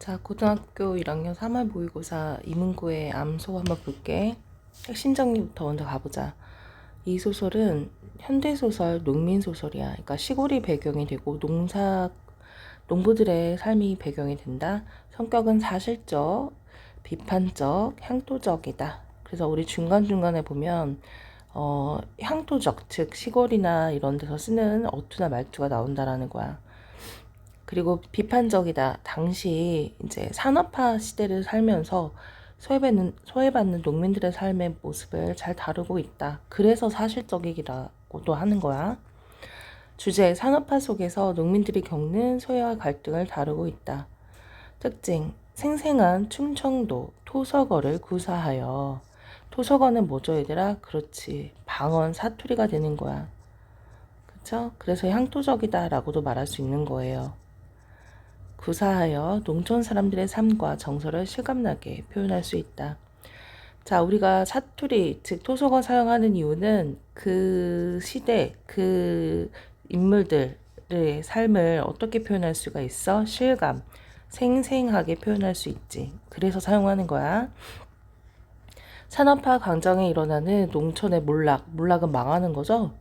자, 고등학교 1학년 3월 모의고사 이문고의 암소 한번 볼게. 핵심 정리부터 먼저 가보자. 이 소설은 현대소설, 농민소설이야. 그러니까 시골이 배경이 되고 농부들의 삶이 배경이 된다. 성격은 사실적, 비판적, 향토적이다. 그래서 우리 중간중간에 보면 향토적, 즉 시골이나 이런 데서 쓰는 어투나 말투가 나온다라는 거야. 그리고 비판적이다. 당시 이제 산업화 시대를 살면서 소외받는 농민들의 삶의 모습을 잘 다루고 있다. 그래서 사실적이라고도 하는 거야. 주제, 산업화 속에서 농민들이 겪는 소외와 갈등을 다루고 있다. 특징, 생생한 충청도 토서거를 구사하여. 토서거는 뭐죠, 얘들아? 그렇지. 방언, 사투리가 되는 거야. 그쵸? 그래서 향토적이다라고도 말할 수 있는 거예요. 구사하여 농촌 사람들의 삶과 정서를 실감나게 표현할 수 있다. 자, 우리가 사투리, 즉 토속어 사용하는 이유는 그 시대, 그 인물들의 삶을 어떻게 표현할 수가 있어? 실감, 생생하게 표현할 수 있지. 그래서 사용하는 거야. 산업화 광장에 일어나는 농촌의 몰락은 망하는 거죠.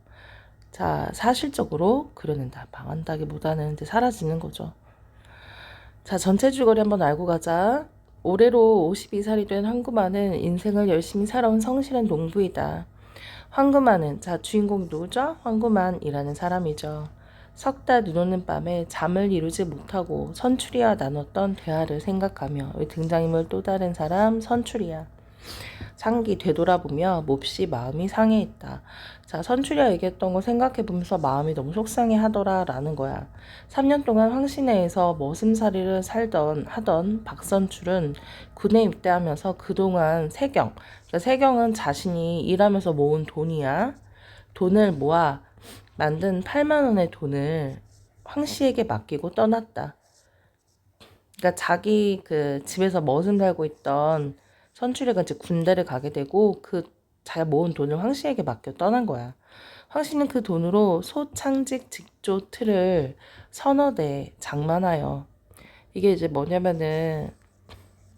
자, 사실적으로 그려낸다. 망한다기보다는 이제 사라지는 거죠. 자, 전체 줄거리 한번 알고 가자. 올해로 52살이 된 황금아는 인생을 열심히 살아온 성실한 농부이다. 황금아는, 자, 주인공 누구죠? 황금아이라는 사람이죠. 석 달 눈 오는 밤에 잠을 이루지 못하고 선출이와 나눴던 대화를 생각하며 등장인물 또 다른 사람 선출이야. 상기 되돌아보며 몹시 마음이 상해했다. 자, 선출이가 얘기했던 거 생각해보면서 마음이 너무 속상해 하더라 라는 거야. 3년 동안 황시내에서 머슴살이를 하던 박선출은 군에 입대하면서 그동안 그러니까 세경은 자신이 일하면서 모은 돈이야. 돈을 모아 만든 8만 원의 돈을 황씨에게 맡기고 떠났다. 그러니까 자기 그 집에서 머슴 살고 있던 선출이가 이제 군대를 가게 되고 그 자기가 모은 돈을 황씨에게 맡겨 떠난 거야. 황씨는 그 돈으로 소창직 직조 틀을 서너 대 장만하여. 이게 이제 뭐냐면은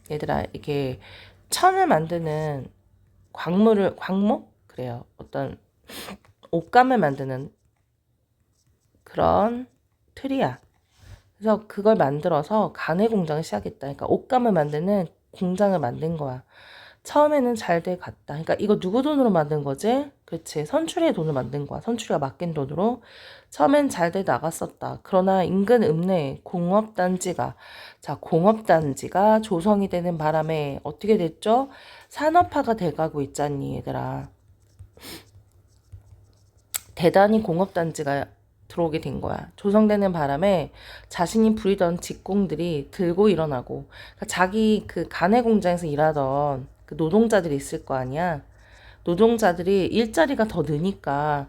얘들아, 이게 천을 만드는 광목 그래요. 어떤 옷감을 만드는 그런 틀이야. 그래서 그걸 만들어서 가내 공장을 시작했다. 그러니까 옷감을 만드는 공장을 만든 거야. 처음에는 잘 돼 갔다. 그러니까 이거 누구 돈으로 만든 거지? 그렇지. 선출이의 돈을 만든 거야. 선출이가 맡긴 돈으로. 처음엔 잘 돼 나갔었다. 그러나 인근 읍내에 공업단지가 조성이 되는 바람에 어떻게 됐죠? 산업화가 돼가고 있잖니, 얘들아. 대단히 공업단지가 들어오게 된 거야. 조성되는 바람에 자신이 부리던 직공들이 들고 일어나고, 그러니까 자기 그 가내 공장에서 일하던 그 노동자들이 있을 거 아니야. 노동자들이 일자리가 더 느니까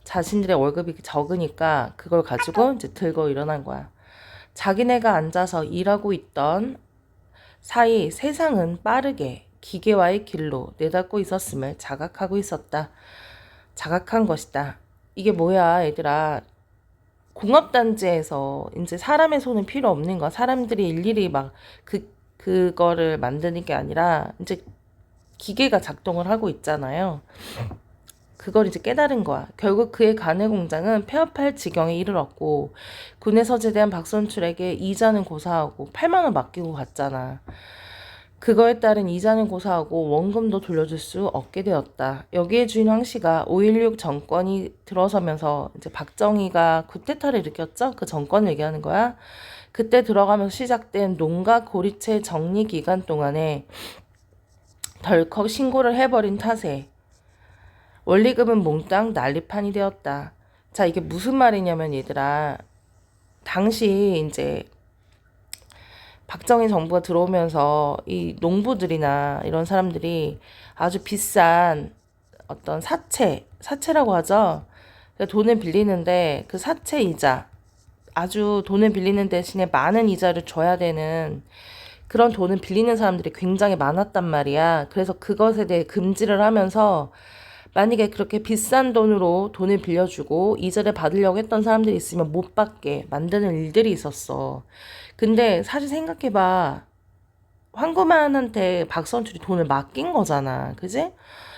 자신들의 월급이 적으니까 그걸 가지고 이제 들고 일어난 거야. 자기네가 앉아서 일하고 있던 사이 세상은 빠르게 기계와의 길로 내닫고 있었음을 자각한 것이다. 이게 뭐야, 얘들아. 공업단지에서 이제 사람의 손은 필요 없는 거야. 사람들이 일일이 막 그거를 만드는 게 아니라 이제 기계가 작동을 하고 있잖아요. 그걸 이제 깨달은 거야. 결국 그의 가내 공장은 폐업할 지경에 이르렀고 군에서 제대한 박선출에게 이자는 고사하고 8만 원 맡기고 갔잖아. 그거에 따른 이자는 고사하고 원금도 돌려줄 수 없게 되었다. 여기에 주인 황씨가 5.16 정권이 들어서면서 이제 박정희가 쿠데타를 일으켰죠? 그 정권을 얘기하는 거야. 그때 들어가면서 시작된 농가 고리체 정리 기간 동안에 덜컥 신고를 해버린 탓에 원리금은 몽땅 난리판이 되었다. 자, 이게 무슨 말이냐면 얘들아, 당시 이제 박정희 정부가 들어오면서 이 농부들이나 이런 사람들이 아주 비싼 어떤 사채라고 하죠. 돈을 빌리는데 그 사채 이자, 아주 돈을 빌리는 대신에 많은 이자를 줘야 되는 그런 돈을 빌리는 사람들이 굉장히 많았단 말이야. 그래서 그것에 대해 금지를 하면서 만약에 그렇게 비싼 돈으로 돈을 빌려주고 이자를 받으려고 했던 사람들이 있으면 못 받게 만드는 일들이 있었어. 근데 사실 생각해봐. 황금알한테 박선출이 돈을 맡긴 거잖아. 그지?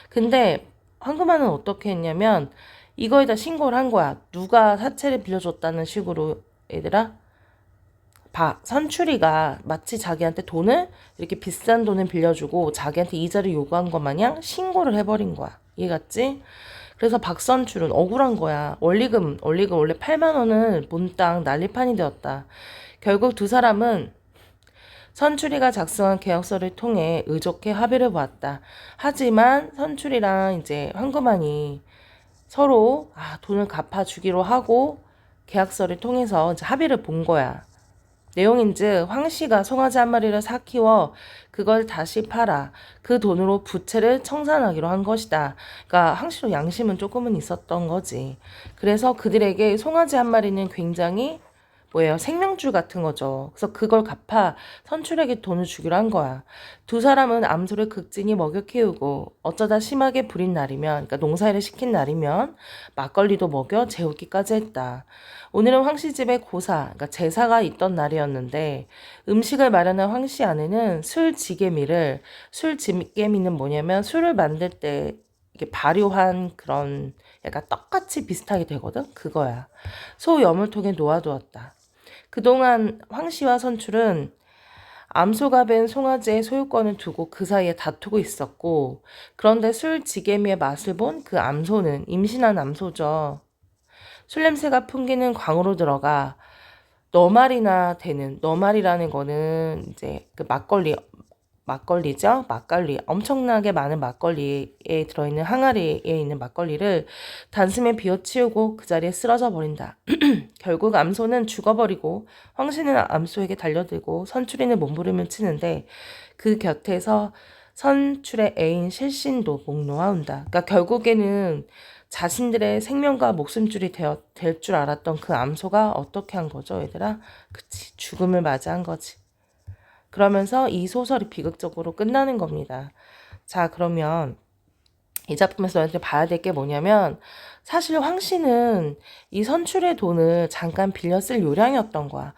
근데 황금알은 어떻게 했냐면 이거에다 신고를 한 거야. 누가 사채를 빌려줬다는 식으로 얘들아. 선출이가 마치 자기한테 돈을 이렇게 비싼 돈을 빌려주고 자기한테 이자를 요구한 것 마냥 신고를 해버린 거야. 이해갔지? 그래서 박선출은 억울한 거야. 원리금 원래 8만 원을 몬땅 난리판이 되었다. 결국 두 사람은 선출이가 작성한 계약서를 통해 의좋게 합의를 보았다. 하지만 선출이랑 이제 황금환이 서로 돈을 갚아주기로 하고 계약서를 통해서 이제 합의를 본 거야. 내용인즉 황씨가 송아지 한 마리를 사 키워 그걸 다시 팔아 그 돈으로 부채를 청산하기로 한 것이다. 그러니까 황씨도 양심은 조금은 있었던 거지. 그래서 그들에게 송아지 한 마리는 굉장히 생명줄 같은 거죠. 그래서 그걸 갚아 선출에게 돈을 주기로 한 거야. 두 사람은 암소를 극진히 먹여 키우고 어쩌다 심하게 부린 날이면, 그러니까 농사일을 시킨 날이면 막걸리도 먹여 재우기까지 했다. 오늘은 황씨 집에 고사, 그러니까 제사가 있던 날이었는데 음식을 마련한 황씨 아내는 술지게미는 뭐냐면 술을 만들 때 이게 발효한 그런 약간 떡같이 비슷하게 되거든? 그거야. 소 여물통에 놓아두었다. 그동안 황씨와 선출은 암소가 벤 송아지의 소유권을 두고 그 사이에 다투고 있었고, 그런데 술지개미의 맛을 본 그 암소는 임신한 암소죠. 술 냄새가 풍기는 광으로 들어가 너말이라는 거는 이제 그 막걸리죠. 막걸리. 엄청나게 많은 막걸리에 들어있는 항아리에 있는 막걸리를 단숨에 비워치우고 그 자리에 쓰러져 버린다. 결국 암소는 죽어버리고 황씨는 암소에게 달려들고 선출이는 몸부림을 치는데 그 곁에서 선출의 애인 실신도 목 놓아온다. 그러니까 결국에는 자신들의 생명과 목숨줄이 될 줄 알았던 그 암소가 어떻게 한 거죠, 얘들아? 그치, 죽음을 맞이한 거지. 그러면서 이 소설이 비극적으로 끝나는 겁니다. 자, 그러면 이 작품에서 너희들 봐야 될 게 뭐냐면 사실 황씨는 이 선출의 돈을 잠깐 빌려 쓸 요량이었던 거야.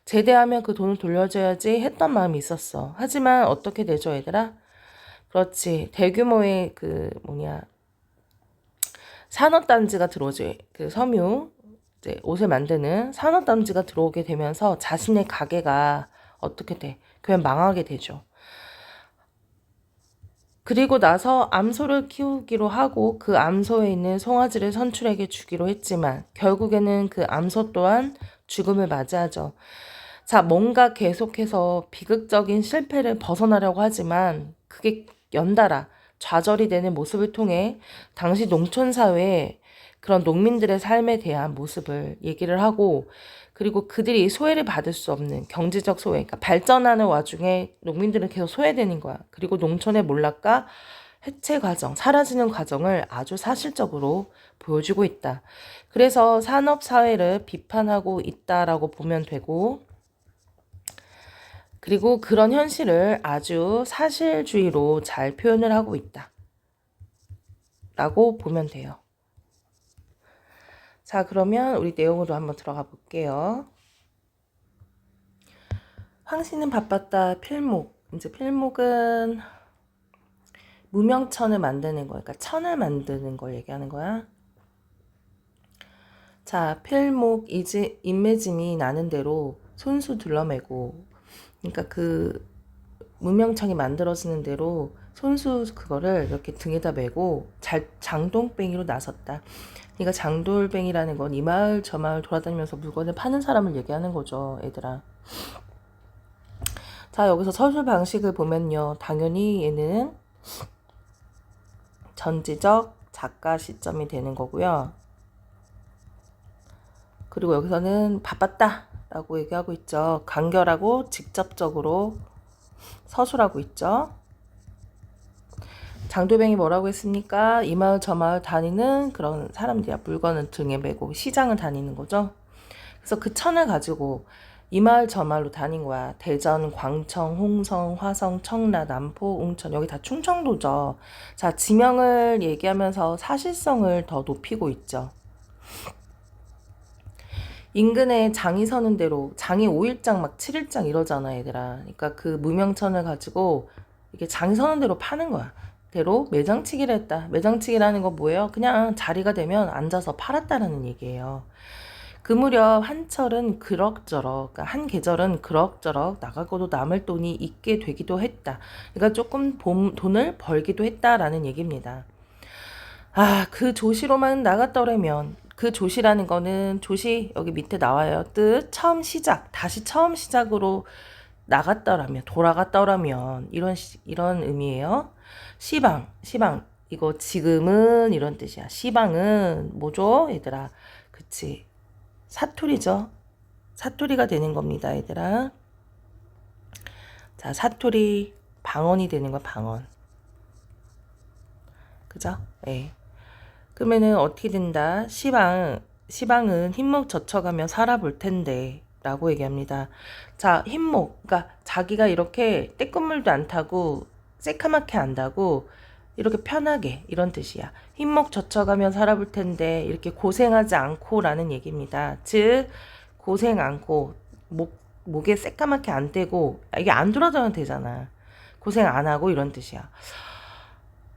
제대하면 그 돈을 돌려줘야지 했던 마음이 있었어. 하지만 어떻게 되죠, 얘들아? 그렇지. 대규모의 산업단지가 들어오죠. 그 섬유, 이제 옷을 만드는 산업단지가 들어오게 되면서 자신의 가게가 어떻게 돼? 그냥 망하게 되죠. 그리고 나서 암소를 키우기로 하고 그 암소에 있는 송아지를 선출에게 주기로 했지만 결국에는 그 암소 또한 죽음을 맞이하죠. 자, 뭔가 계속해서 비극적인 실패를 벗어나려고 하지만 그게 연달아 좌절이 되는 모습을 통해 당시 농촌 사회에 그런 농민들의 삶에 대한 모습을 얘기를 하고 그리고 그들이 소외를 받을 수 없는 경제적 소외, 그러니까 발전하는 와중에 농민들은 계속 소외되는 거야. 그리고 농촌의 몰락과 해체 과정, 사라지는 과정을 아주 사실적으로 보여주고 있다. 그래서 산업사회를 비판하고 있다라고 보면 되고 그리고 그런 현실을 아주 사실주의로 잘 표현을 하고 있다. 라고 보면 돼요. 자, 그러면 우리 내용으로 한번 들어가 볼게요. 황씨는 바빴다. 필목. 이제 필목은 무명천을 만드는 거야. 그러니까 천을 만드는 걸 얘기하는 거야. 자, 필목, 인매짐이 나는 대로 손수 둘러매고, 그러니까 그 무명천이 만들어지는 대로 손수 그거를 이렇게 등에다 메고 장동뱅이로 나섰다. 그러니까 장돌뱅이라는 건 이 마을 저 마을 돌아다니면서 물건을 파는 사람을 얘기하는 거죠, 얘들아. 자, 여기서 서술 방식을 보면요. 당연히 얘는 전지적 작가 시점이 되는 거고요. 그리고 여기서는 바빴다 라고 얘기하고 있죠. 간결하고 직접적으로 서술하고 있죠. 장도뱅이 뭐라고 했습니까? 이 마을 저 마을 다니는 그런 사람들이야. 물건을 등에 메고 시장을 다니는 거죠. 그래서 그 천을 가지고 이 마을 저 마을로 다닌 거야. 대전, 광청, 홍성, 화성, 청라, 남포, 웅천 여기 다 충청도죠. 자, 지명을 얘기하면서 사실성을 더 높이고 있죠. 인근에 장이 서는 대로 장이 5일장 막 7일장 이러잖아 얘들아. 그러니까 그 무명천을 가지고 이게 장이 서는 대로 파는 거야. 대로 매장치기를 했다. 매장치기라는 건 뭐예요? 그냥 자리가 되면 앉아서 팔았다라는 얘기예요. 그 무렵 한철은 그럭저럭, 그러니까 한 계절은 그럭저럭 나가고도 남을 돈이 있게 되기도 했다. 그러니까 조금 돈을 벌기도 했다라는 얘기입니다. 아, 그 조시로만 나갔더라면 그 조시라는 거는 조시 여기 밑에 나와요. 뜻 처음 시작, 다시 처음 시작으로 나갔더라면 돌아갔더라면 이런 의미예요. 시방 이거 지금은 이런 뜻이야. 시방은 뭐죠, 얘들아? 그치? 사투리죠. 사투리가 되는 겁니다, 얘들아. 자, 사투리 방언이 되는 거야, 방언. 그죠? 예. 그러면은 어떻게 된다? 시방은 흰목 젖혀가며 살아볼 텐데 라고 얘기합니다. 자, 흰목, 그러니까 자기가 이렇게 떼끝물도 안 타고 새카맣게 안다고 이렇게 편하게 이런 뜻이야. 흰목 젖혀가며 살아볼 텐데 이렇게 고생하지 않고라는 얘기입니다. 즉 고생 않고 목에 새까맣게 안 떼고 이게 안 돌아다녀도 되잖아. 고생 안 하고 이런 뜻이야.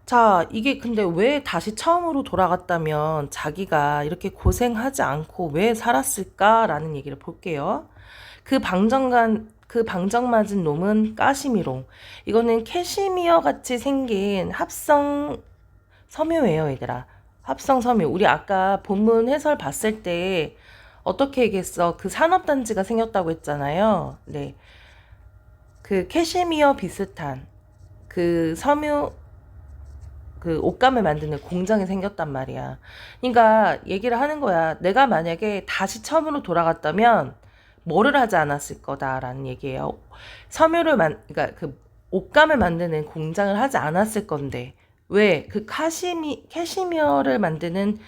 자, 이게 근데 왜 다시 처음으로 돌아갔다면 자기가 이렇게 고생하지 않고 왜 살았을까라는 얘기를 볼게요. 그 방정 맞은 놈은 까시미롱. 이거는 캐시미어 같이 생긴 합성 섬유예요, 얘들아. 합성 섬유. 우리 아까 본문 해설 봤을 때 어떻게 얘기했어? 그 산업단지가 생겼다고 했잖아요. 네. 그 캐시미어 비슷한 그 섬유 그 옷감을 만드는 공장이 생겼단 말이야. 그러니까 얘기를 하는 거야. 내가 만약에 다시 처음으로 돌아갔다면 뭐를 하지 않았을 거다라는 얘기예요. 그러니까 그 옷감을 만드는 공장을 하지 않았을 건데 왜 그 캐시미어를 만드는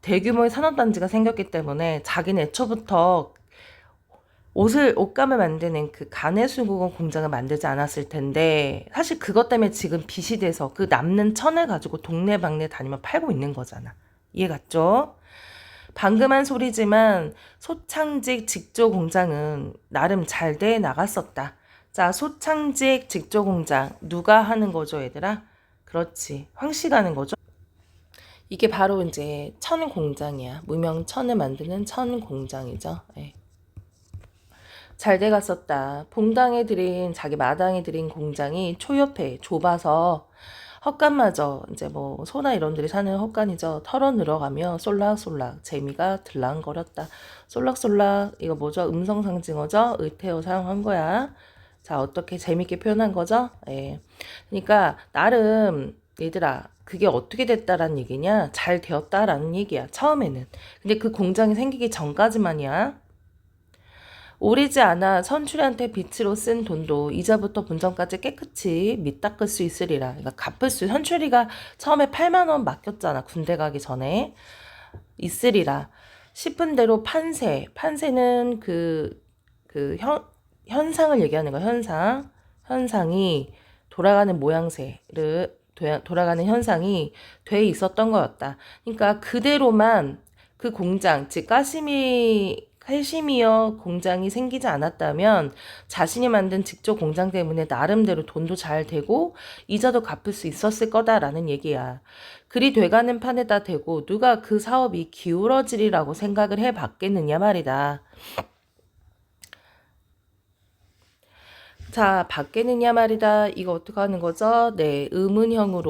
대규모의 산업단지가 생겼기 때문에 자기는 애초부터 옷감을 만드는 그 가내수공업 공장을 만들지 않았을 텐데 사실 그것 때문에 지금 빚이 돼서 그 남는 천을 가지고 동네방네 다니며 팔고 있는 거잖아. 이해 갔죠? 방금 한 소리지만 소창직 직조 공장은 나름 잘 돼 나갔었다. 자, 소창직 직조 공장 누가 하는 거죠, 얘들아? 그렇지. 황씨가 하는 거죠. 이게 바로 이제 천 공장이야. 무명 천을 만드는 천 공장이죠. 예. 잘 돼갔었다. 자기 마당에 들인 공장이 초옆에 좁아서 헛간마저 이제 뭐 소나 이런들이 사는 헛간이죠. 털어 늘어가며 쏠락쏠락 재미가 들랑거렸다. 쏠락쏠락 이거 뭐죠? 음성 상징어죠? 의태어 사용한 거야. 자, 어떻게 재밌게 표현한 거죠? 예. 그러니까 나름 얘들아 그게 어떻게 됐다라는 얘기냐? 잘 되었다라는 얘기야. 처음에는. 근데 그 공장이 생기기 전까지만이야. 오리지 않아 선출한테 빚으로 쓴 돈도 이자부터 분전까지 깨끗이 밑닦을 수 있으리라. 그러니까 선출이가 처음에 8만 원 맡겼잖아. 군대 가기 전에. 있으리라. 싶은 대로 판세는 현상을 얘기하는 거야. 현상이 돌아가는 돌아가는 현상이 돼 있었던 거였다. 그러니까 그대로만 그 공장, 즉 캐시미어 공장이 생기지 않았다면 자신이 만든 직조 공장 때문에 나름대로 돈도 잘 되고 이자도 갚을 수 있었을 거다라는 얘기야. 그리 돼가는 판에다 대고 누가 그 사업이 기울어지리라고 생각을 해봤겠느냐 말이다. 자, 받겠느냐 말이다. 이거 어떻게 하는 거죠? 네, 의문형.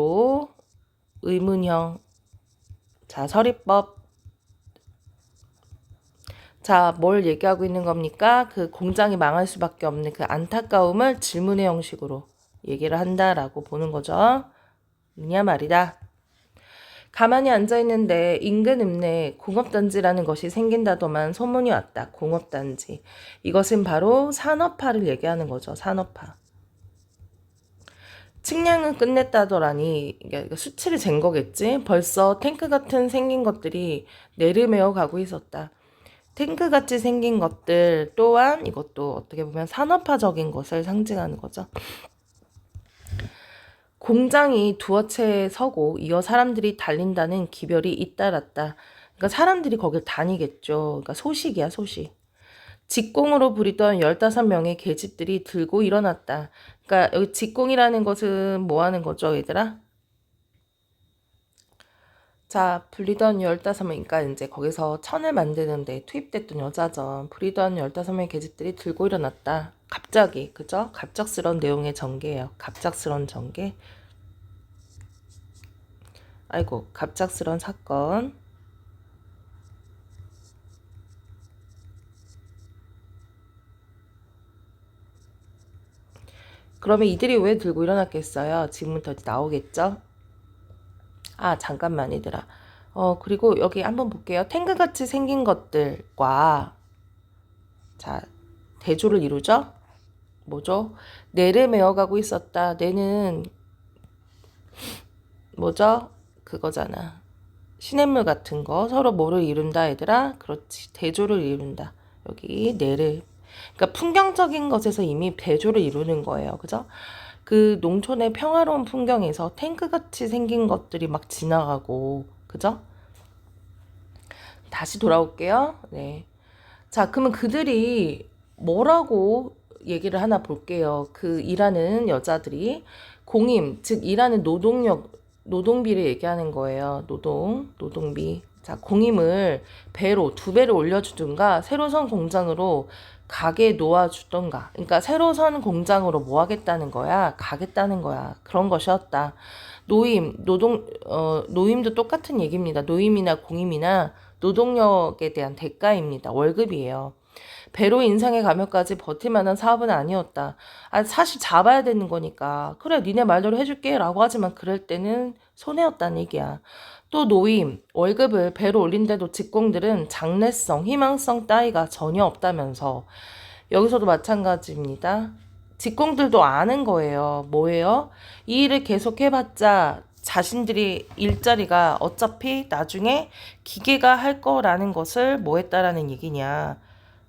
자, 서리법. 자, 뭘 얘기하고 있는 겁니까? 그 공장이 망할 수밖에 없는 그 안타까움을 질문의 형식으로 얘기를 한다라고 보는 거죠. 냐 말이다. 가만히 앉아있는데 인근 읍내에 공업단지라는 것이 생긴다더만 소문이 왔다. 공업단지. 이것은 바로 산업화를 얘기하는 거죠. 산업화. 측량은 끝냈다더라니 수치를 잰 거겠지. 벌써 탱크 같은 생긴 것들이 내르메어 가고 있었다. 탱크같이 생긴 것들 또한 이것도 어떻게 보면 산업화적인 것을 상징하는 거죠. 공장이 두어 채 서고 이어 사람들이 달린다는 기별이 잇따랐다. 그러니까 사람들이 거길 다니겠죠. 그러니까 소식이야, 소식. 직공으로 부리던 15명의 계집들이 들고 일어났다. 그러니까 여기 직공이라는 것은 뭐 하는 거죠, 얘들아? 자, 불리던 15명, 그러니까 이제 거기서 천을 만드는데 투입됐던 여자죠. 불리던 15명의 계집들이 들고 일어났다. 갑자기, 그죠? 갑작스런 내용의 전개예요. 갑작스런 전개. 아이고, 갑작스런 사건. 그러면 이들이 왜 들고 일어났겠어요? 지금부터 이제 나오겠죠? 아, 잠깐만, 얘들아. 그리고 여기 한번 볼게요. 탱크같이 생긴 것들과, 자, 대조를 이루죠? 뭐죠? 뇌를 메어가고 있었다. 뇌는, 뭐죠? 그거잖아. 시냇물 같은 거. 서로 뭐를 이룬다, 얘들아? 그렇지. 대조를 이룬다. 여기, 뇌를. 그러니까 풍경적인 것에서 이미 대조를 이루는 거예요. 그죠? 그 농촌의 평화로운 풍경에서 탱크같이 생긴 것들이 막 지나가고, 그죠? 다시 돌아올게요. 네. 자, 그러면 그들이 뭐라고 얘기를 하나 볼게요. 그 일하는 여자들이 공임, 즉 일하는 노동력, 노동비를 얘기하는 거예요. 노동비. 자, 공임을 배로, 2배로 올려주든가, 새로 선 공장으로 가게 놓아주던가. 그러니까 새로 선 공장으로 뭐 하겠다는 거야? 가겠다는 거야. 그런 것이었다. 노임도 똑같은 얘기입니다. 노임이나 공임이나 노동력에 대한 대가입니다. 월급이에요. 배로 인상에 가면까지 버틸 만한 사업은 아니었다. 아, 사실 잡아야 되는 거니까. 그래, 니네 말대로 해줄게. 라고 하지만 그럴 때는 손해였다는 얘기야. 또 노임, 월급을 배로 올린데도 직공들은 장래성, 희망성 따위가 전혀 없다면서. 여기서도 마찬가지입니다. 직공들도 아는 거예요. 뭐예요? 이 일을 계속 해봤자 자신들이 일자리가 어차피 나중에 기계가 할 거라는 것을 뭐 했다라는 얘기냐.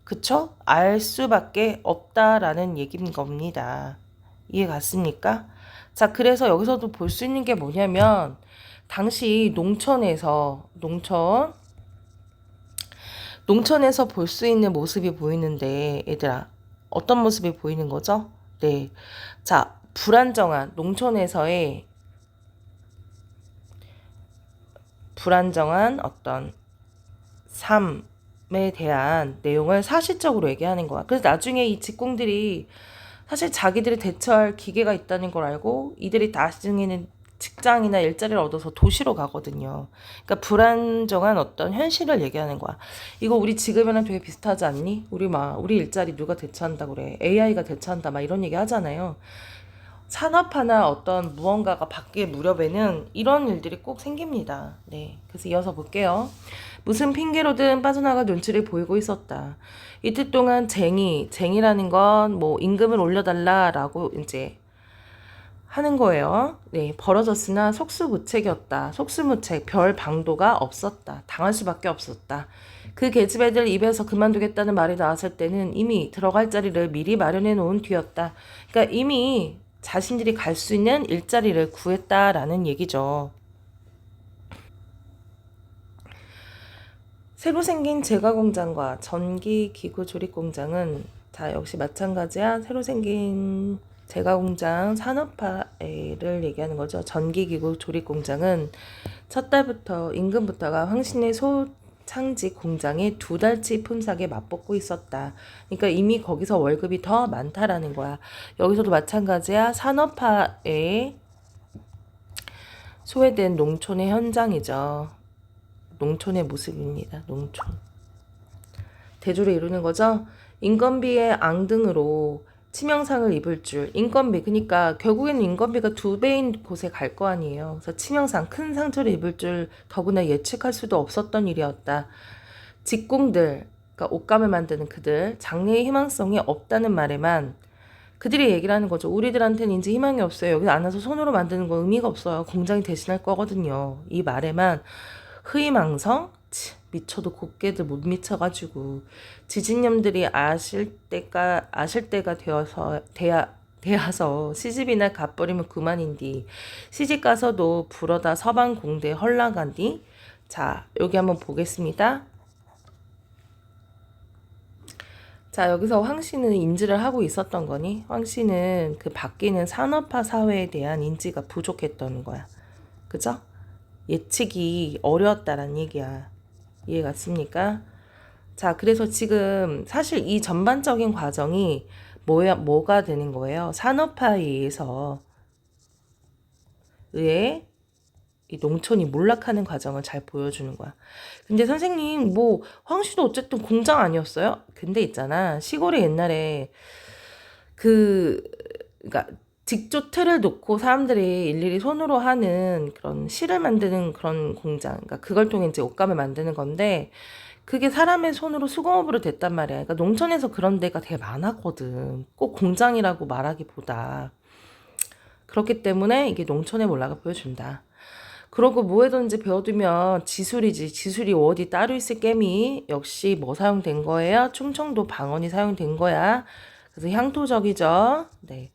그쵸? 알 수밖에 없다라는 얘기인 겁니다. 이해 갔습니까? 자, 그래서 여기서도 볼 수 있는 게 뭐냐면, 당시 농촌에서 볼 수 있는 모습이 보이는데, 얘들아, 어떤 모습이 보이는 거죠? 네. 자, 불안정한 어떤 삶에 대한 내용을 사실적으로 얘기하는 거야. 그래서 나중에 이 직공들이 사실 자기들이 대처할 기계가 있다는 걸 알고 이들이 나중에는 직장이나 일자리를 얻어서 도시로 가거든요. 그러니까 불안정한 어떤 현실을 얘기하는 거야. 이거 우리 지금이랑 되게 비슷하지 않니? 우리 일자리 누가 대처한다 그래. AI가 대처한다 막 이런 얘기 하잖아요. 산업화나 어떤 무언가가 바뀔 무렵에는 이런 일들이 꼭 생깁니다. 네. 그래서 이어서 볼게요. 무슨 핑계로든 빠져나갈 눈치를 보이고 있었다. 이틀 동안 쟁이라는 건 뭐 임금을 올려달라라고 이제 하는 거예요. 네, 벌어졌으나 속수무책이었다. 속수무책, 별 방도가 없었다. 당할 수밖에 없었다. 그 계집애들 입에서 그만두겠다는 말이 나왔을 때는 이미 들어갈 자리를 미리 마련해 놓은 뒤였다. 그러니까 이미 자신들이 갈 수 있는 일자리를 구했다라는 얘기죠. 새로 생긴 제과공장과 전기기구 조립공장은 다 역시 마찬가지야. 새로 생긴 제과공장 산업화를 얘기하는 거죠. 전기기구 조립공장은 첫 달부터 임금부터가 황신의 소창직 공장에 2달치 품삯에 맞붙고 있었다. 그러니까 이미 거기서 월급이 더 많다라는 거야. 여기서도 마찬가지야. 산업화에 소외된 농촌의 현장이죠. 농촌의 모습입니다. 농촌. 대조를 이루는 거죠. 인건비의 앙등으로 치명상을 입을 줄. 인건비, 그러니까 결국에는 인건비가 2배인 곳에 갈 거 아니에요. 그래서 치명상, 큰 상처를 입을 줄 더구나 예측할 수도 없었던 일이었다. 직공들, 그러니까 옷감을 만드는 그들, 장래의 희망성이 없다는 말에만 그들이 얘기를 하는 거죠. 우리들한테는 이제 희망이 없어요. 여기 안 와서 손으로 만드는 건 의미가 없어요. 공장이 대신할 거거든요. 이 말에만 희망성, 미쳐도 곱게도 못 미쳐가지고 지진님들이 아실 때가 되어서 시집이나 가버리면 그만인디 시집 가서도 불어다 서방 공대 헐나간디. 자, 여기 한번 보겠습니다. 자, 여기서 황씨는 인지를 하고 있었던 거니? 황씨는 그 바뀌는 산업화 사회에 대한 인지가 부족했던 거야. 그죠? 예측이 어려웠다란 얘기야. 이해 갔습니까? 자, 그래서 지금 사실 이 전반적인 과정이 뭐가 되는 거예요? 산업화에 의해 이 농촌이 몰락하는 과정을 잘 보여주는 거야. 근데 선생님, 뭐 황씨도 어쨌든 공장 아니었어요? 근데 있잖아, 시골에 옛날에 그러니까 직조 틀을 놓고 사람들이 일일이 손으로 하는 그런 실을 만드는 그런 공장, 그러니까 그걸 통해 이제 옷감을 만드는 건데, 그게 사람의 손으로 수공업으로 됐단 말이야. 그러니까 농촌에서 그런 데가 되게 많았거든. 꼭 공장이라고 말하기보다. 그렇기 때문에 이게 농촌의 몰락을 보여준다. 그러고 뭐해든지 배워두면 지술이지. 지술이 어디 따로 있을 게미. 역시 뭐 사용된 거예요? 충청도 방언이 사용된 거야. 그래서 향토적이죠. 네.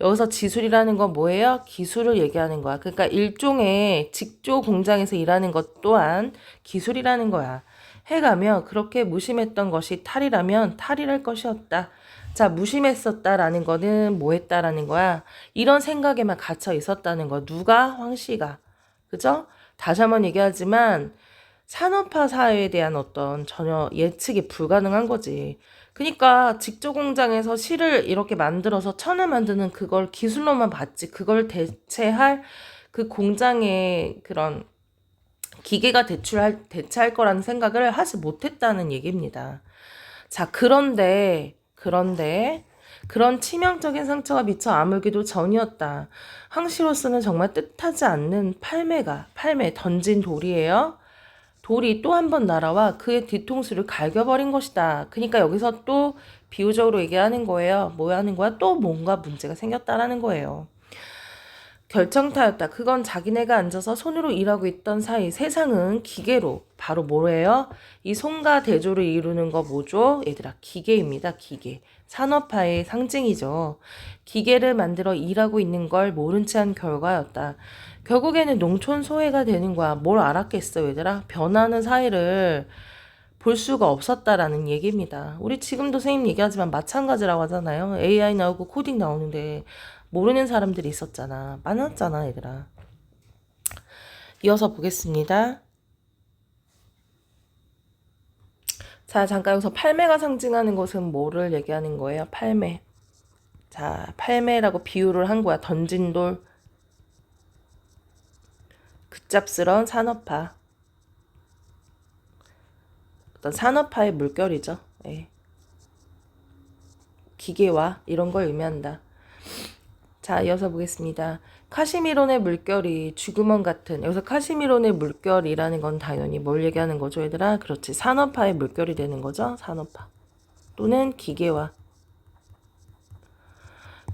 여기서 지술이라는 건 뭐예요? 기술을 얘기하는 거야. 그러니까 일종의 직조 공장에서 일하는 것 또한 기술이라는 거야. 해가며 그렇게 무심했던 것이 탈이라면 탈이랄 것이었다. 자, 무심했었다라는 거는 뭐 했다라는 거야? 이런 생각에만 갇혀 있었다는 거야. 누가? 황씨가. 그죠? 다시 한번 얘기하지만 산업화 사회에 대한 어떤 전혀 예측이 불가능한 거지. 그러니까 직조 공장에서 실을 이렇게 만들어서 천을 만드는 그걸 기술로만 봤지. 그걸 대체할 그 공장의 그런 기계가 대체할 거라는 생각을 하지 못했다는 얘기입니다. 자, 그런데 그런 치명적인 상처가 미처 아물기도 전이었다. 황씨로서는 정말 뜻하지 않는 팔매 던진 돌이에요. 돌이 또 한 번 날아와 그의 뒤통수를 갈겨버린 것이다. 그러니까 여기서 또 비유적으로 얘기하는 거예요. 뭐 하는 거야? 또 뭔가 문제가 생겼다라는 거예요. 결정타였다. 그건 자기네가 앉아서 손으로 일하고 있던 사이 세상은 기계로 바로 뭐래요? 이 손과 대조를 이루는 거 뭐죠? 얘들아, 기계입니다. 기계. 산업화의 상징이죠. 기계를 만들어 일하고 있는 걸 모른 채 한 결과였다. 결국에는 농촌 소외가 되는 거야. 뭘 알았겠어, 얘들아? 변하는 사회를 볼 수가 없었다라는 얘기입니다. 우리 지금도 선생님 얘기하지만 마찬가지라고 하잖아요. AI 나오고 코딩 나오는데 모르는 사람들이 있었잖아. 많았잖아, 얘들아. 이어서 보겠습니다. 자, 잠깐 여기서 팔매가 상징하는 것은 뭐를 얘기하는 거예요? 팔매. 자, 팔매라고 비유를 한 거야. 던진 돌. 급잡스러운 산업화. 어떤 산업화의 물결이죠. 네. 기계화 이런 걸 의미한다. 자, 이어서 보겠습니다. 카시미론의 물결이 쥐구멍 같은, 여기서 카시미론의 물결이라는 건 당연히 뭘 얘기하는 거죠, 얘들아? 그렇지, 산업화의 물결이 되는 거죠. 산업화 또는 기계화.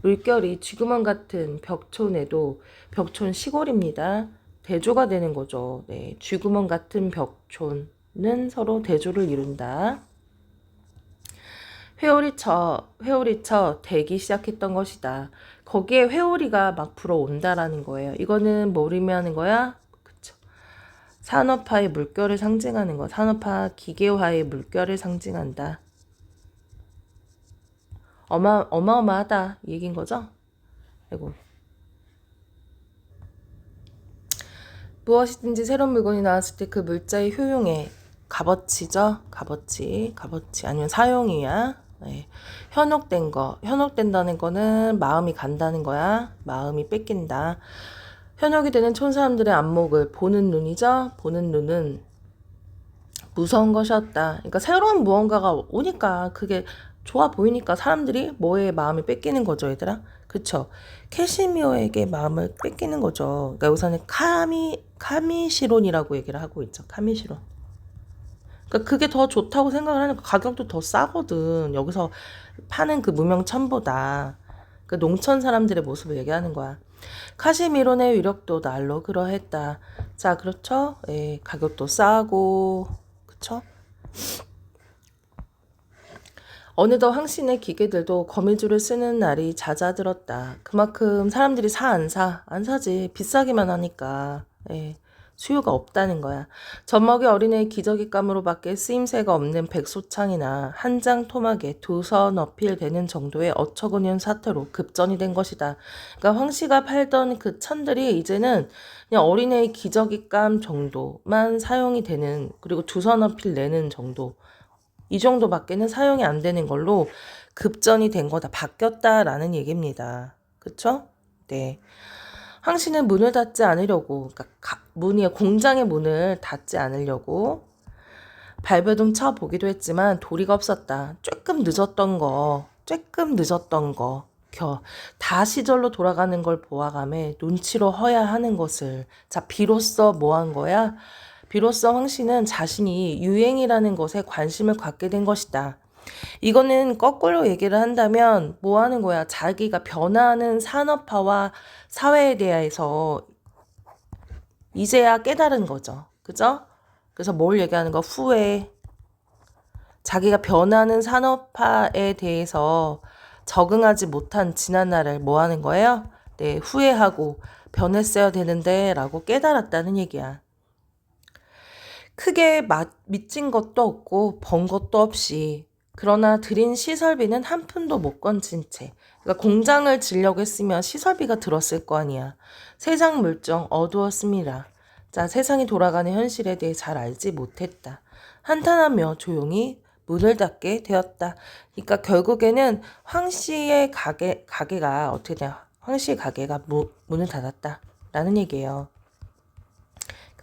물결이 쥐구멍 같은 벽촌에도, 벽촌 시골입니다. 대조가 되는 거죠. 네, 쥐구멍 같은 벽촌은 서로 대조를 이룬다. 회오리쳐 대기 시작했던 것이다. 거기에 회오리가 막 불어온다라는 거예요. 이거는 뭘 의미하는 거야? 그쵸. 산업화의 물결을 상징하는 거. 산업화 기계화의 물결을 상징한다. 어마어마하다 이 얘기인 거죠? 아이고. 무엇이든지 새로운 물건이 나왔을 때 그 물자의 효용에 값어치죠? 값어치 아니면 사용이야. 네. 현혹된다는 거는 마음이 간다는 거야. 마음이 뺏긴다. 현혹이 되는 촌사람들의 안목을 보는 눈이죠. 보는 눈은 무서운 것이었다. 그러니까 새로운 무언가가 오니까 그게 좋아 보이니까 사람들이 뭐에 마음이 뺏기는 거죠, 얘들아. 그쵸? 캐시미어에게 마음을 뺏기는 거죠. 그러니까 여기서는 카미시론이라고 얘기를 하고 있죠. 카미시론. 그러니까 그게 더 좋다고 생각을 하니까 가격도 더 싸거든. 여기서 파는 그 무명천보다. 그 농촌 사람들의 모습을 얘기하는 거야. 카시미론의 위력도 날로 그러했다. 자, 그렇죠? 예, 가격도 싸고, 그쵸? 어느덧 황신의 기계들도 거미줄을 쓰는 날이 잦아들었다. 그만큼 사람들이 사 안 사? 안 사지. 비싸기만 하니까. 예, 수요가 없다는 거야. 젖먹이 어린애의 기저귀감으로밖에 쓰임새가 없는 백소창이나 한 장 토막에 두 선 어필 되는 정도의 어처구니없는 사태로 급전이 된 것이다. 그러니까 황씨가 팔던 그 천들이 이제는 그냥 어린애의 기저귀감 정도만 사용이 되는, 그리고 두 선 어필 내는 정도, 이 정도밖에는 사용이 안 되는 걸로 급전이 된 거다. 바뀌었다라는 얘기입니다. 그쵸? 네. 황씨는 문을 닫지 않으려고, 그러니까 공장의 문을 닫지 않으려고 발버둥 쳐 보기도 했지만 도리가 없었다. 조금 늦었던 거, 다 시절로 돌아가는 걸 보아감에 눈치로 허야 하는 것을. 자, 비로소 뭐 한 거야? 비로소 황씨는 자신이 유행이라는 것에 관심을 갖게 된 것이다. 이거는 거꾸로 얘기를 한다면 뭐 하는 거야? 자기가 변화하는 산업화와 사회에 대해서 이제야 깨달은 거죠. 그죠? 그래서 뭘 얘기하는 거? 후회. 자기가 변하는 산업화에 대해서 적응하지 못한 지난날을 뭐 하는 거예요? 네, 후회하고 변했어야 되는데 라고 깨달았다는 얘기야. 크게 미친 것도 없고 번 것도 없이, 그러나 들인 시설비는 한 푼도 못 건진 채. 그러니까 공장을 지려고 했으면 시설비가 들었을 거 아니야. 세상 물정 어두웠습니다. 자, 세상이 돌아가는 현실에 대해 잘 알지 못했다. 한탄하며 조용히 문을 닫게 되었다. 그러니까 결국에는 황씨의 가게가 어떻게 되냐? 황씨의 가게가 문을 닫았다라는 얘기예요.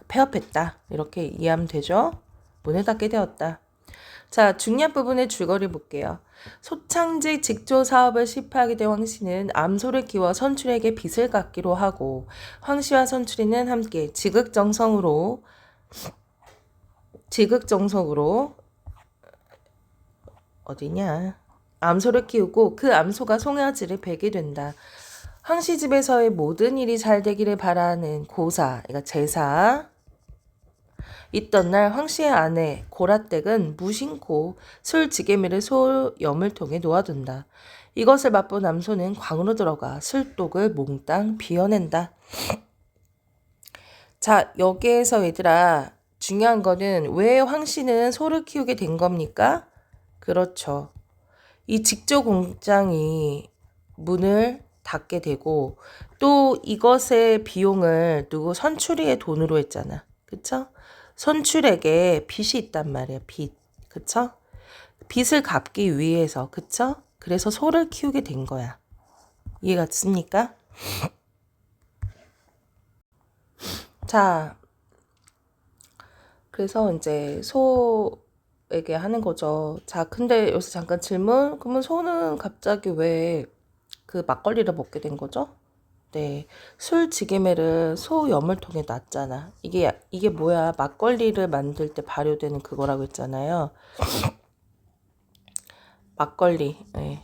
폐업했다. 이렇게 이해하면 되죠? 문을 닫게 되었다. 자, 중요한 부분의 줄거리 볼게요. 소창지 직조 사업을 실패하게 된 황씨는 암소를 키워 선출에게 빚을 갚기로 하고, 황씨와 선출이는 함께 지극정성으로 어디냐? 암소를 키우고 그 암소가 송아지를 베게 된다. 황씨 집에서의 모든 일이 잘 되기를 바라는 고사, 그러니까 제사, 있던 날 황씨의 아내 고라댁은 무심코 술 지게미를 소 여물통에 놓아둔다. 이것을 맛본 암소는 광으로 들어가 술독을 몽땅 비워낸다. 자, 여기에서 얘들아, 중요한 거는 왜 황씨는 소를 키우게 된 겁니까? 그렇죠. 이 직조 공장이 문을 닫게 되고, 또 이것의 비용을 누구 선출이의 돈으로 했잖아. 그쵸? 선출에게 빚이 있단 말이야. 빚. 그쵸? 빚을 갚기 위해서. 그쵸? 그래서 소를 키우게 된 거야. 이해가 됐습니까? 자, 그래서 이제 소에게 하는 거죠. 자, 근데 여기서 잠깐 질문. 그러면 소는 갑자기 왜 그 막걸리를 먹게 된 거죠? 네, 술 지게매를 소 여물통에 놨잖아. 이게 뭐야? 막걸리를 만들 때 발효되는 그거라고 했잖아요. 막걸리. 네.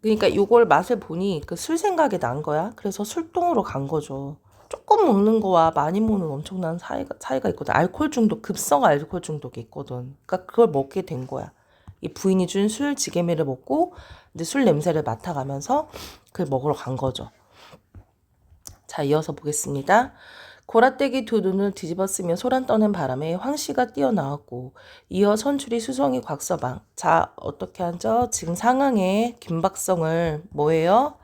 그러니까 요걸 맛을 보니 그 술 생각이 난 거야. 그래서 술동으로 간 거죠. 조금 먹는 거와 많이 먹는 엄청난 차이가 있거든. 알코올 중독, 급성 알코올 중독이 있거든. 그러니까 그걸 먹게 된 거야. 이 부인이 준 술 지게매를 먹고 이제 술 냄새를 맡아가면서 그걸 먹으러 간 거죠. 자, 이어서 보겠습니다. 고라떼기 두 눈을 뒤집어쓰며 소란 떠는 바람에 황씨가 뛰어나왔고, 이어 선출이 수성이 곽서방. 자, 어떻게 하죠? 지금 상황의 긴박성을 뭐예요?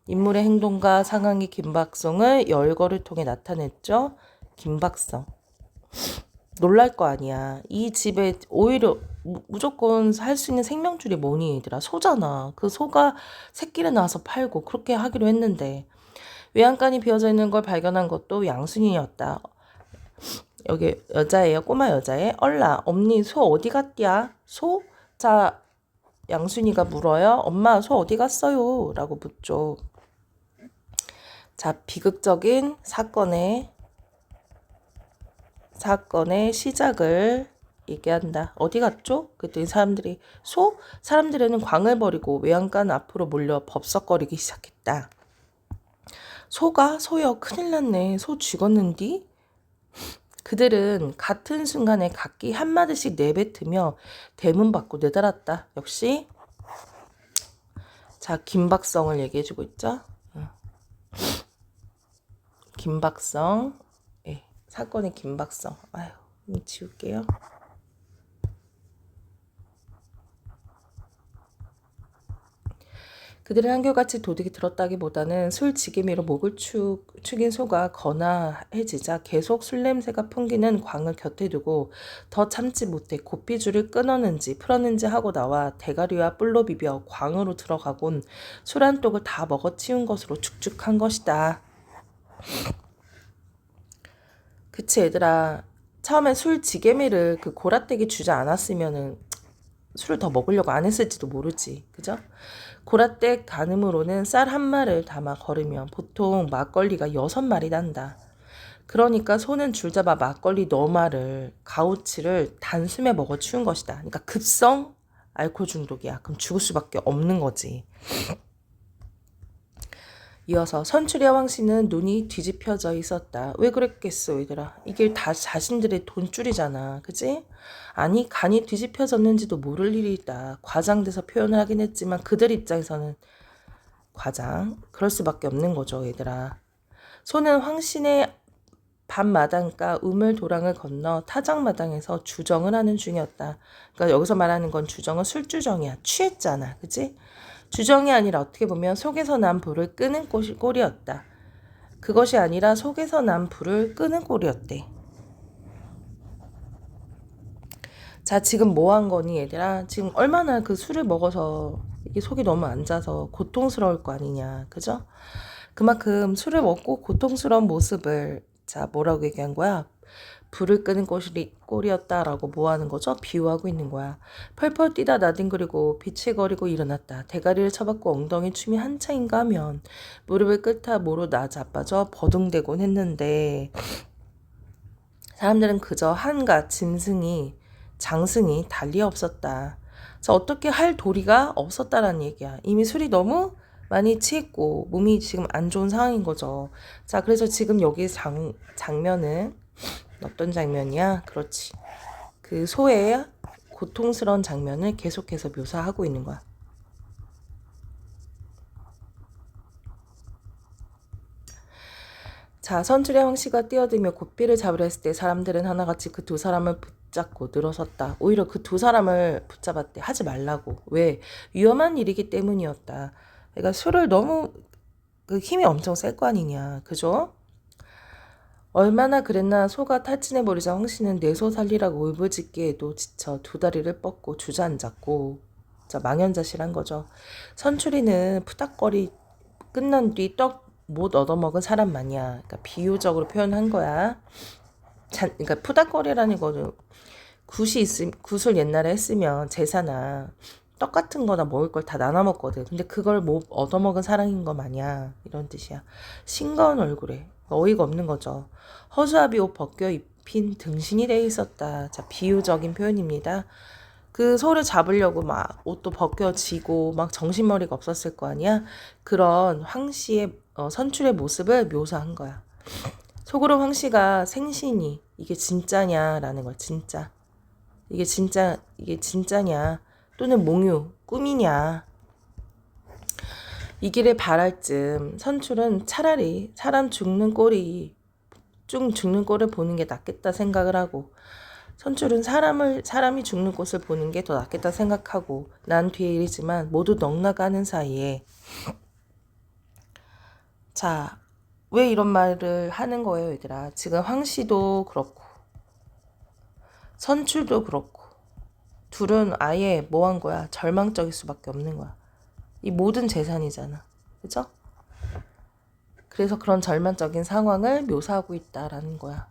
인물의 행동과 상황의 긴박성을 열거를 통해 나타냈죠. 긴박성. 놀랄 거 아니야. 이 집에 오히려 무조건 할 수 있는 생명줄이 뭐니 얘들아? 소잖아. 그 소가 새끼를 낳아서 팔고 그렇게 하기로 했는데, 외양간이 비어져 있는 걸 발견한 것도 양순이었다. 여기 여자예요. 꼬마 여자애. 얼라, 엄니 소 어디 갔디야? 소? 자, 양순이가 물어요. 엄마 소 어디 갔어요? 라고 묻죠. 자, 비극적인 사건의 시작을 얘기한다. 어디 갔죠? 그랬더니 사람들이 사람들에는 광을 버리고 외양간 앞으로 몰려 법석거리기 시작했다. 소요 큰일 났네. 소 죽었는디? 그들은 같은 순간에 각기 한마디씩 내뱉으며 대문 밖으로 내달았다. 역시 자 김박성을 얘기해주고 있죠. 김박성, 예, 사건의 김박성. 아유, 지울게요. 그들은 한결같이 도둑이 들었다기보다는 술 지게미로 목을 축인 소가 거나해지자 계속 술 냄새가 풍기는 광을 곁에 두고 더 참지 못해 고삐줄을 끊었는지 풀었는지 하고 나와 대가리와 뿔로 비벼 광으로 들어가곤 술 한 똑을 다 먹어치운 것으로 축축한 것이다. 그치 얘들아, 처음에 술 지게미를 그 고라떼기 주지 않았으면은 술을 더 먹으려고 안 했을지도 모르지. 그죠? 고라떼 가늠으로는 쌀 한 마를 담아 걸으면 보통 막걸리가 6마리 난다. 그러니까 소는 줄잡아 막걸리 4마를 가오치를 단숨에 먹어 치운 것이다. 그러니까 급성 알코올 중독이야. 그럼 죽을 수밖에 없는 거지. 이어서 선출이와 황씨는 눈이 뒤집혀져 있었다. 왜 그랬겠어 얘들아. 이게 다 자신들의 돈줄이잖아. 그치? 아니 간이 뒤집혀졌는지도 모를 일이다. 과장돼서 표현을 하긴 했지만 그들 입장에서는 그럴 수밖에 없는 거죠 얘들아. 소는 황신의 밤마당가 우물도랑을 건너 타작마당에서 주정을 하는 중이었다. 그러니까 여기서 말하는 건 주정은 술주정이야. 취했잖아. 그치? 주정이 아니라 어떻게 보면 속에서 난 불을 끄는 꼴이었다. 그것이 아니라 속에서 난 불을 끄는 꼴이었대. 자, 지금 뭐 한 거니 얘들아? 지금 얼마나 그 술을 먹어서 이게 속이 너무 안 자서 고통스러울 거 아니냐. 그죠? 그만큼 술을 먹고 고통스러운 모습을 자 뭐라고 얘기한 거야? 불을 끄는 꼴이었다라고 뭐 하는 거죠? 비유하고 있는 거야. 펄펄 뛰다 나뒹그리고 비칠거리고 일어났다. 대가리를 쳐박고 엉덩이 춤이 한창인가 하면 무릎을 꿇다 모로 자빠져 버둥대곤 했는데 사람들은 그저 한가 장승이 달리 없었다. 자, 어떻게 할 도리가 없었다라는 얘기야. 이미 술이 너무 많이 취했고 몸이 지금 안 좋은 상황인 거죠. 자, 그래서 지금 여기 장면은 어떤 장면이야? 그렇지. 그 소의 고통스러운 장면을 계속해서 묘사하고 있는 거야. 자, 선출의 황씨가 뛰어들며 고삐를 잡으려 했을 때 사람들은 하나같이 그 두 사람을 붙잡고 늘어섰다. 오히려 그 두 사람을 붙잡았대. 하지 말라고. 왜? 위험한 일이기 때문이었다. 그러니까 술을 너무 그 힘이 엄청 셀 거 아니냐. 그죠? 얼마나 그랬나 소가 탈진해버리자 황씨는 내 소 살리라고 울부짖기에도 지쳐 두 다리를 뻗고 주저앉았고 자 망연자실한 거죠. 선출이는 푸닥거리 끝난 뒤 떡 못 얻어먹은 사람 마냥 그러니까 비유적으로 표현한 거야. 그러니까 푸닥거리라는 거는 굿을 옛날에 했으면 제사나 떡 같은 거나 먹을 걸 다 나눠 먹거든. 근데 그걸 못 얻어먹은 사람인 거 마냥 이런 뜻이야. 싱거운 얼굴에 어이가 없는 거죠. 허수아비 옷 벗겨 입힌 등신이 돼 있었다. 자, 비유적인 표현입니다. 그 소를 잡으려고 막 옷도 벗겨지고 막 정신머리가 없었을 거 아니야. 그런 황씨의 선출의 모습을 묘사한 거야. 속으로 황씨가 생신이 이게 진짜냐라는 거야. 진짜. 이게 진짜냐. 또는 몽유, 꿈이냐. 이 길을 바랄 쯤 선출은 차라리 죽는 꼴을 보는 게 낫겠다 생각을 하고 선출은 사람이 죽는 곳을 보는 게 더 낫겠다 생각하고 난 뒤의 일이지만 모두 넉나가는 사이에 자, 왜 이런 말을 하는 거예요, 얘들아? 지금 황씨도 그렇고 선출도 그렇고 둘은 아예 뭐 한 거야? 절망적일 수밖에 없는 거야. 이 모든 재산이잖아. 그죠? 그래서 그런 절망적인 상황을 묘사하고 있다라는 거야.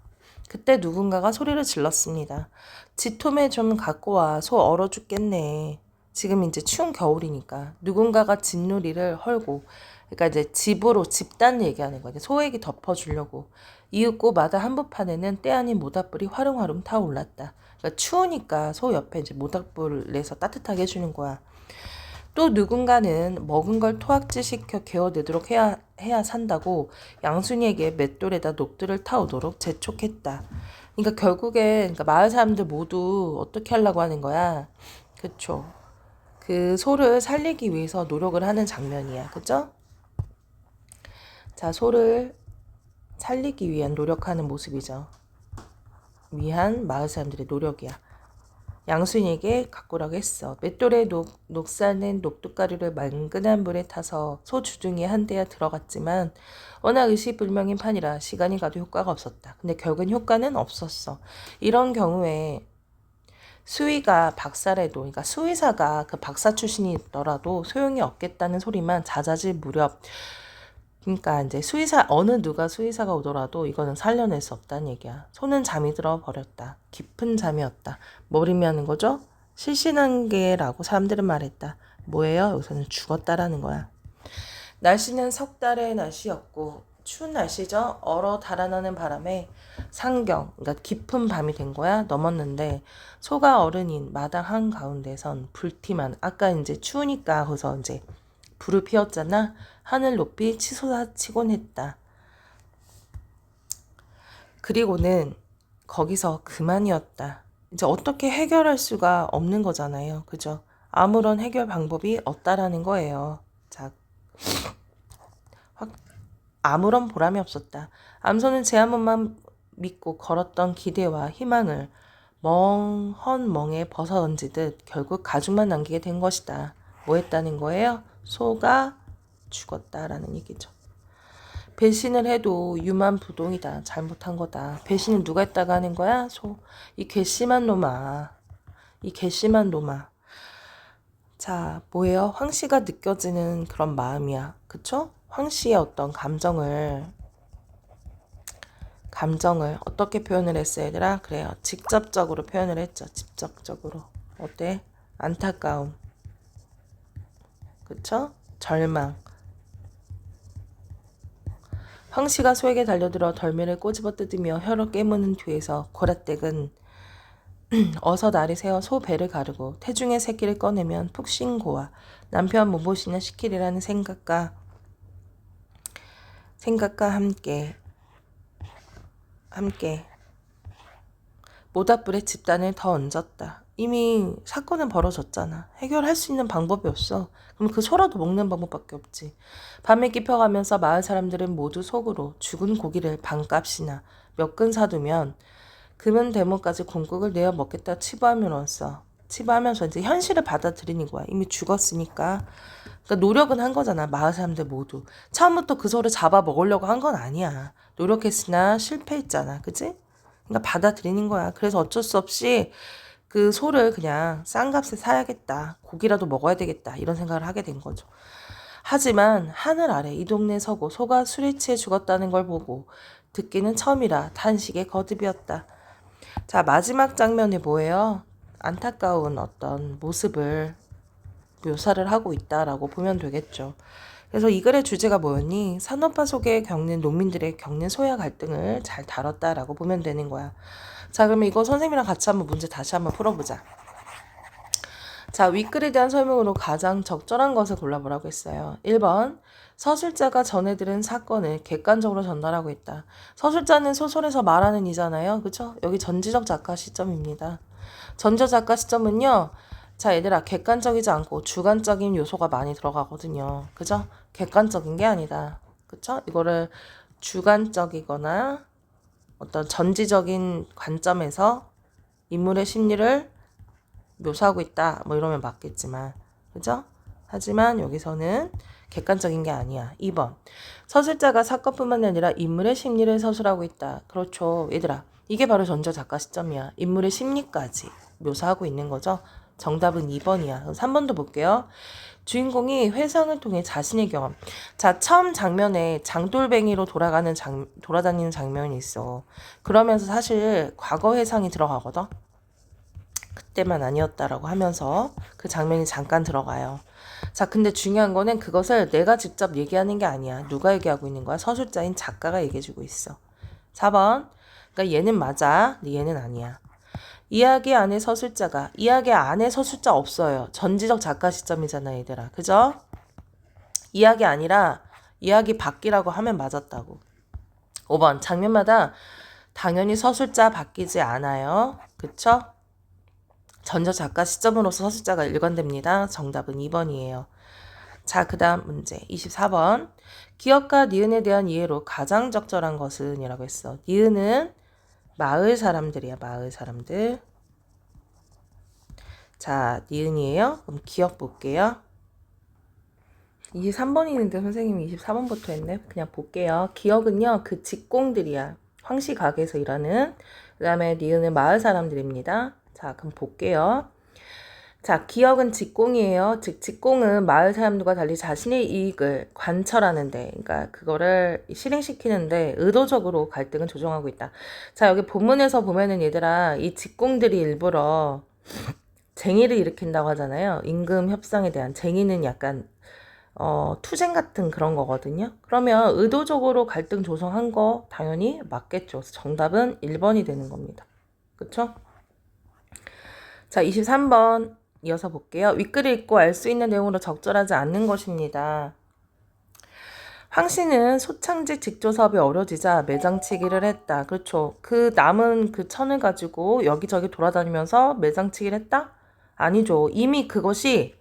그때 누군가가 소리를 질렀습니다. 지톰에 좀 갖고 와. 소 얼어 죽겠네. 지금 이제 추운 겨울이니까. 누군가가 진누리를 헐고 그러니까 이제 집단 얘기하는 거야. 소에게 덮어주려고. 이윽고 마다 한복판에는 때 아닌 모닥불이 화릉화릉 타올랐다. 그러니까 추우니까 소 옆에 이제 모닥불을 내서 따뜻하게 해주는 거야. 또 누군가는 먹은 걸 토악질시켜 개어내도록 해야 산다고 양순이에게 맷돌에다 녹두를 타오도록 재촉했다. 그러니까 결국엔 그러니까 마을 사람들 모두 어떻게 하려고 하는 거야? 그쵸? 그 소를 살리기 위해서 노력을 하는 장면이야. 그죠? 자, 소를 살리기 위한 노력하는 모습이죠. 위한 마을 사람들의 노력이야. 양순이에게 가꾸라고 했어. 맷돌에 녹사낸 녹두가루를 맑은한 물에 타서 소 주둥이에 한 대야 들어갔지만 워낙 의시불명인 판이라 시간이 가도 효과가 없었다. 근데 결국엔 효과는 없었어. 이런 경우에 수의가 박사래도, 그러니까 수의사가 그 박사 출신이더라도 소용이 없겠다는 소리만 잦아질 무렵, 그러니까 이제 수의사 어느 누가 수의사가 오더라도 이거는 살려낼 수 없다는 얘기야. 소는 잠이 들어 버렸다. 깊은 잠이었다. 뭘 의미하는 거죠? 실신한계라고 사람들은 말했다. 뭐예요? 여기서는 죽었다라는 거야. 날씨는 석 달의 날씨였고 추운 날씨죠. 얼어 달아나는 바람에 상경, 그러니까 깊은 밤이 된 거야. 넘었는데 소가 어른인 마당 한가운데선 불티만, 아까 이제 추우니까 거기서 이제 불을 피웠잖아. 하늘 높이 치솟아치곤 했다. 그리고는 거기서 그만이었다. 이제 어떻게 해결할 수가 없는 거잖아요. 그죠? 아무런 해결 방법이 없다라는 거예요. 자, 아무런 보람이 없었다. 암소는 제 한 번만 믿고 걸었던 기대와 희망을 멍에 벗어 던지듯 결국 가죽만 남기게 된 것이다. 뭐 했다는 거예요? 소가 죽었다라는 얘기죠. 배신을 해도 유만부동이다. 잘못한 거다. 배신은 누가 했다가 하는 거야? 소. 이 괘씸한 놈아. 이 괘씸한 놈아. 자, 뭐예요? 황씨가 느껴지는 그런 마음이야. 그쵸? 황씨의 어떤 감정을 어떻게 표현을 했어요, 얘들아? 그래요. 직접적으로 표현을 했죠. 직접적으로. 어때? 안타까움. 그쵸? 절망. 황씨가 소에게 달려들어 덜미를 꼬집어 뜯으며 혀로 깨무는 뒤에서 고라댁은 어서 날이 새어 소 배를 가르고 태중의 새끼를 꺼내면 푹신고와 남편 몸보신을 시키리라는 생각과 함께 모닥불에 집단을 더 얹었다. 이미 사건은 벌어졌잖아. 해결할 수 있는 방법이 없어. 그럼 그 소라도 먹는 방법밖에 없지. 밤에 깊어가면서 마을 사람들은 모두 속으로 죽은 고기를 반값이나 몇 근 사두면 금은 대모까지 궁극을 내어 먹겠다 치부하면서 이제 현실을 받아들이는 거야. 이미 죽었으니까. 그러니까 노력은 한 거잖아. 마을 사람들 모두. 처음부터 그 소를 잡아 먹으려고 한 건 아니야. 노력했으나 실패했잖아. 그치? 그러니까 받아들이는 거야. 그래서 어쩔 수 없이 그 소를 그냥 싼 값에 사야겠다. 고기라도 먹어야 되겠다. 이런 생각을 하게 된 거죠. 하지만 하늘 아래 이 동네에 서고 소가 술에 취해 죽었다는 걸 보고 듣기는 처음이라 탄식의 거듭이었다. 자, 마지막 장면이 뭐예요? 안타까운 어떤 모습을 묘사를 하고 있다라고 보면 되겠죠. 그래서 이 글의 주제가 뭐였니? 산업화 속에 겪는 농민들의 겪는 소야 갈등을 잘 다뤘다라고 보면 되는 거야. 자, 그러면 이거 선생님이랑 같이 한번 문제 다시 한번 풀어보자. 자, 윗글에 대한 설명으로 가장 적절한 것을 골라보라고 했어요. 1번, 서술자가 전해 들은 사건을 객관적으로 전달하고 있다. 서술자는 소설에서 말하는 이잖아요. 그쵸? 여기 전지적 작가 시점입니다. 전지적 작가 시점은요. 자, 얘들아, 객관적이지 않고 주관적인 요소가 많이 들어가거든요. 그죠? 객관적인 게 아니다. 그쵸? 이거를 주관적이거나 어떤 전지적인 관점에서 인물의 심리를 묘사하고 있다. 뭐 이러면 맞겠지만. 그죠? 하지만 여기서는 객관적인 게 아니야. 2번. 서술자가 사건뿐만 아니라 인물의 심리를 서술하고 있다. 그렇죠. 얘들아. 이게 바로 전저 작가 시점이야. 인물의 심리까지 묘사하고 있는 거죠. 정답은 2번이야. 그럼 3번도 볼게요. 주인공이 회상을 통해 자신의 경험. 자, 처음 장면에 장돌뱅이로 돌아다니는 장면이 있어. 그러면서 사실 과거 회상이 들어가거든. 그때만 아니었다라고 하면서 그 장면이 잠깐 들어가요. 자, 근데 중요한 거는 그것을 내가 직접 얘기하는 게 아니야. 누가 얘기하고 있는 거야? 서술자인 작가가 얘기해주고 있어. 4번. 그러니까 얘는 맞아. 근데 얘는 아니야. 이야기 안에 서술자가, 이야기 안에 서술자 없어요. 전지적 작가 시점이잖아, 얘들아. 그죠? 이야기 아니라 이야기 밖이라고 하면 맞았다고. 5번, 장면마다 당연히 서술자 바뀌지 않아요. 그쵸? 전저 작가 시점으로서 서술자가 일관됩니다. 정답은 2번이에요. 자, 그 다음 문제 24번. 기억과 니은에 대한 이해로 가장 적절한 것은 이라고 했어. 니은은 마을 사람들이야. 마을 사람들. 자, 니은이에요. 그럼 기억 볼게요. 23번이 있는데 선생님이 24번부터 했네. 그냥 볼게요. 기억은요. 그 직공들이야. 황씨 가게에서 일하는. 그 다음에 니은은 마을 사람들입니다. 자, 그럼 볼게요. 자, 기억은 직공이에요. 즉, 직공은 마을 사람들과 달리 자신의 이익을 관철하는데, 그러니까 그거를 실행시키는데 의도적으로 갈등을 조정하고 있다. 자, 여기 본문에서 보면은 얘들아, 이 직공들이 일부러 쟁의를 일으킨다고 하잖아요. 임금 협상에 대한 쟁의는 약간 투쟁 같은 그런 거거든요. 그러면 의도적으로 갈등 조성한 거 당연히 맞겠죠. 그래서 정답은 1번이 되는 겁니다. 그쵸? 자, 23번 이어서 볼게요. 윗글을 읽고 알 수 있는 내용으로 적절하지 않는 것입니다. 황 씨는 소창직 직조 사업이 어려지자 매장치기를 했다. 그렇죠. 그 남은 그 천을 가지고 여기저기 돌아다니면서 매장치기를 했다? 아니죠. 이미 그것이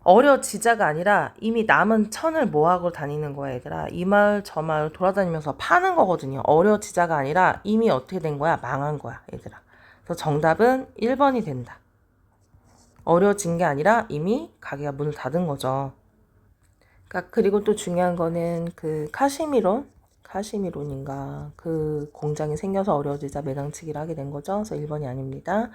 어려지자가 아니라 이미 남은 천을 모아고 다니는 거야, 얘들아. 이 마을 저 마을 돌아다니면서 파는 거거든요. 어려지자가 아니라 이미 어떻게 된 거야? 망한 거야, 얘들아. 그래서 정답은 1번이 된다. 어려진 게 아니라 이미 가게가 문을 닫은 거죠. 그러니까 그리고 또 중요한 거는 그 카시미론인가 그 공장이 생겨서 어려지자 매장치기를 하게 된 거죠. 그래서 1번이 아닙니다.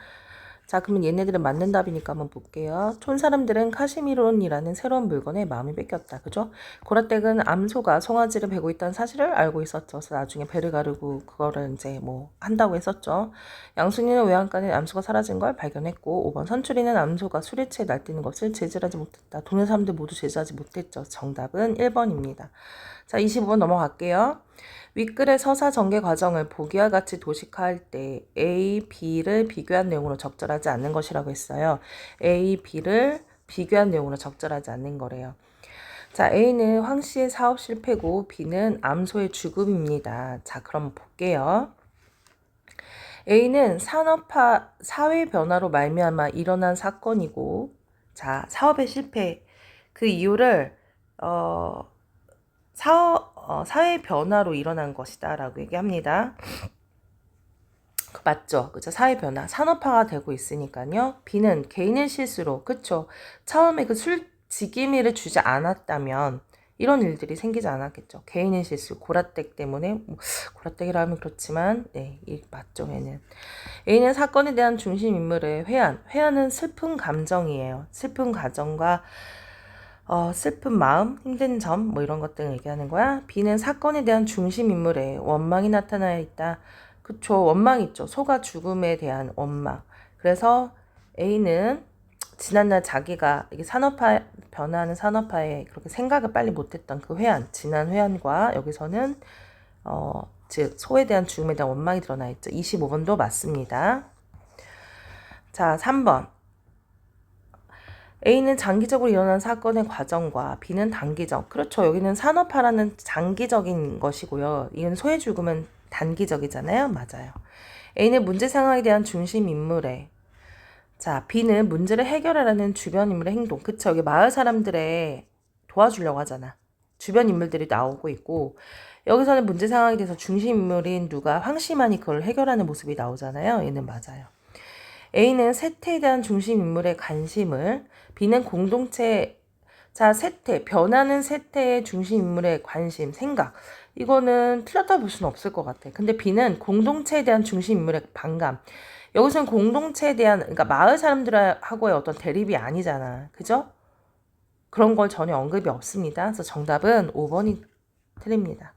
자, 그러면 얘네들은 맞는 답이니까 한번 볼게요. 촌 사람들은 카시미론이라는 새로운 물건에 마음이 뺏겼다. 그죠? 고라댁은 암소가 송아지를 베고 있다는 사실을 알고 있었죠. 그래서 나중에 배를 가르고 그거를 이제 뭐 한다고 했었죠. 양순이는 외양간에 암소가 사라진 걸 발견했고 5번 선출이는 암소가 술에 취해 날뛰는 것을 제지하지 못했다. 동네 사람들 모두 제지하지 못했죠. 정답은 1번입니다. 자, 25번 넘어갈게요. 윗글의 서사 전개 과정을 보기와 같이 도식화할 때 A, B를 비교한 내용으로 적절하지 않는 것이라고 했어요. A, B를 비교한 내용으로 적절하지 않는 거래요. 자, A는 황 씨의 사업 실패고 B는 암소의 죽음입니다. 자, 그럼 볼게요. A는 산업화, 사회 변화로 말미암아 일어난 사건이고, 자, 사업의 실패, 그 이유를 사회 변화로 일어난 것이다 라고 얘기합니다. 맞죠? 그죠? 사회 변화, 산업화가 되고 있으니까요. B는 개인의 실수로, 그쵸? 처음에 그 지기미를 주지 않았다면 이런 일들이 생기지 않았겠죠. 개인의 실수, 고라댁 때문에, 고라댁이라 하면 그렇지만, 네, 맞죠, 얘는. A는 사건에 대한 중심 인물의 회한은 슬픈 감정이에요. 슬픈 가정과 슬픈 마음, 힘든 점, 뭐 이런 것들을 얘기하는 거야. B는 사건에 대한 중심 인물에 원망이 나타나 있다. 그쵸, 원망 있죠. 소가 죽음에 대한 원망. 그래서 A는 지난날 자기가 이게 변화하는 산업화에 그렇게 생각을 빨리 못했던 그 지난 회한과 여기서는 즉 소에 대한 죽음에 대한 원망이 드러나 있죠. 25번도 맞습니다. 자, 3번. A는 장기적으로 일어난 사건의 과정과 B는 단기적. 그렇죠. 여기는 산업화라는 장기적인 것이고요. 이건 소의 죽음은 단기적이잖아요. 맞아요. A는 문제 상황에 대한 중심 인물에. 자, B는 문제를 해결하라는 주변 인물의 행동. 그쵸. 여기 마을 사람들의 도와주려고 하잖아. 주변 인물들이 나오고 있고 여기서는 문제 상황에 대해서 중심 인물인 누가 황씨만이 그걸 해결하는 모습이 나오잖아요. 얘는 맞아요. A는 세태에 대한 중심 인물의 관심을, B는 공동체, 자, 변하는 세태의 중심 인물의 관심, 생각. 이거는 틀렸다 볼 수는 없을 것 같아. 근데 B는 공동체에 대한 중심 인물의 반감. 여기서는 공동체에 대한, 그러니까 마을 사람들하고의 어떤 대립이 아니잖아. 그죠? 그런 걸 전혀 언급이 없습니다. 그래서 정답은 5번이 틀립니다.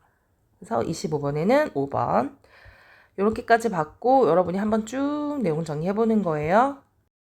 그래서 25번에는 5번. 이렇게까지 받고 여러분이 한번 쭉 내용 정리해보는 거예요.